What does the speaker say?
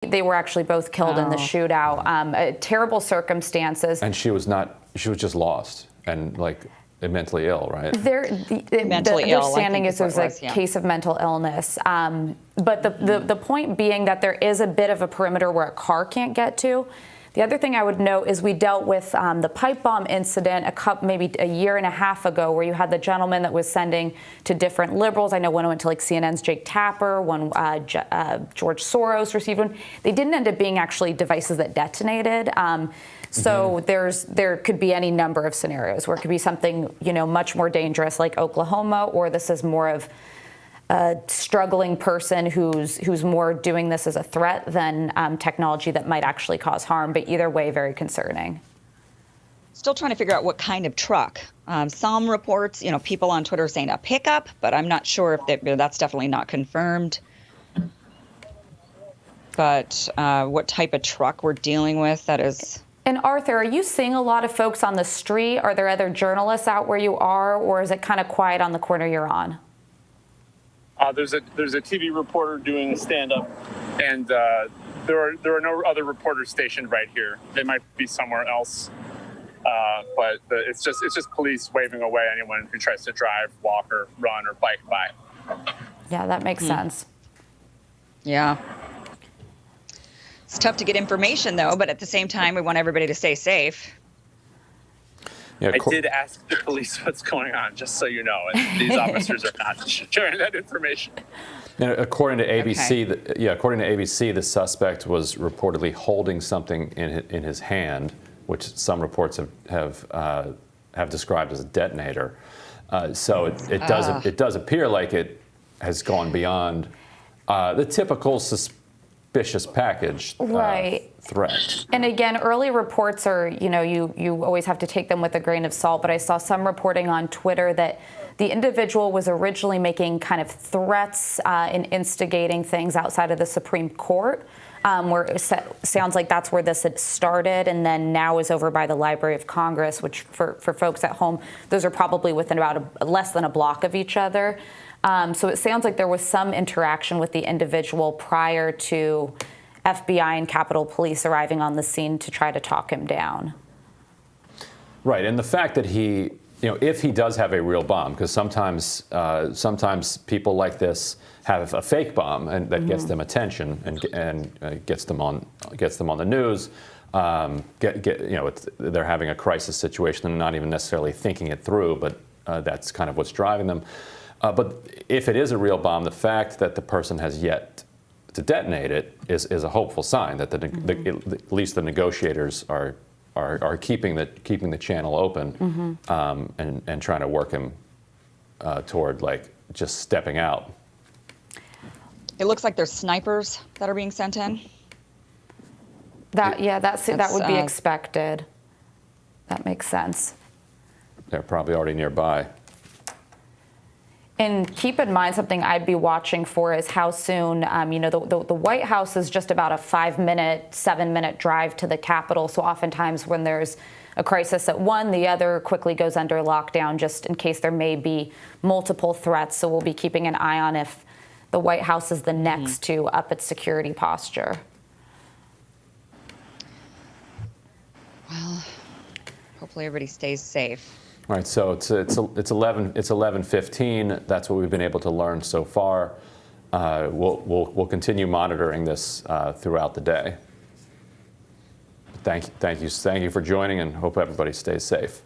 They were actually both killed in the shootout. Terrible circumstances. And she was just lost and like mentally ill, right? The understanding is there's a case of mental illness. But the point being that there is a bit of a perimeter where a car can't get to. The other thing I would note is we dealt with the pipe bomb incident maybe a year and a half ago, where you had the gentleman that was sending to different liberals. I know one went to like CNN's Jake Tapper, one George Soros received one. They didn't end up being actually devices that detonated. So there could be any number of scenarios where it could be something much more dangerous like Oklahoma, or this is more of a struggling person who's more doing this as a threat than technology that might actually cause harm. But either way, very concerning. Still trying to figure out what kind of truck. Some reports, people on Twitter saying a pickup, but I'm not sure if that's definitely not confirmed. But what type of truck we're dealing with, that is. And Arthur, are you seeing a lot of folks on the street? Are there other journalists out where you are, or is it kind of quiet on the corner you're on? There's a TV reporter doing stand-up, and there are no other reporters stationed right here. They might be somewhere else, but it's just police waving away anyone who tries to drive, walk, or run, or bike by. Yeah, that makes sense. Yeah. It's tough to get information, though, but at the same time, we want everybody to stay safe. Yeah, I did ask the police what's going on, just so you know, and these officers are not sharing that information. According to ABC, the suspect was reportedly holding something in his hand, which some reports have described as a detonator. So it does appear like it has gone beyond the typical suspicious package threat. And again, early reports are, you always have to take them with a grain of salt, but I saw some reporting on Twitter that the individual was originally making kind of threats and instigating things outside of the Supreme Court, where it sounds like that's where this had started, and then now is over by the Library of Congress, which for folks at home, those are probably within about less than a block of each other. So it sounds like there was some interaction with the individual prior to FBI and Capitol Police arriving on the scene to try to talk him down. Right, and the fact that he, if he does have a real bomb, because sometimes people like this have a fake bomb and that gets them attention and gets them on the news. They're having a crisis situation and not even necessarily thinking it through, but that's kind of what's driving them. But if it is a real bomb, the fact that the person has yet to detonate it is a hopeful sign that at least the negotiators are keeping the channel open and trying to work him toward like just stepping out. It looks like there's snipers that are being sent in. That would be expected. That makes sense. They're probably already nearby. And keep in mind, something I'd be watching for is how soon, the White House is just about a 5-minute, 7-minute drive to the Capitol. So oftentimes when there's a crisis at one, the other quickly goes under lockdown just in case there may be multiple threats. So we'll be keeping an eye on if the White House is the next to up its security posture. Well, hopefully everybody stays safe. All right, so it's 11:15. That's what we've been able to learn so far. We'll continue monitoring this throughout the day. Thank you for joining, and hope everybody stays safe.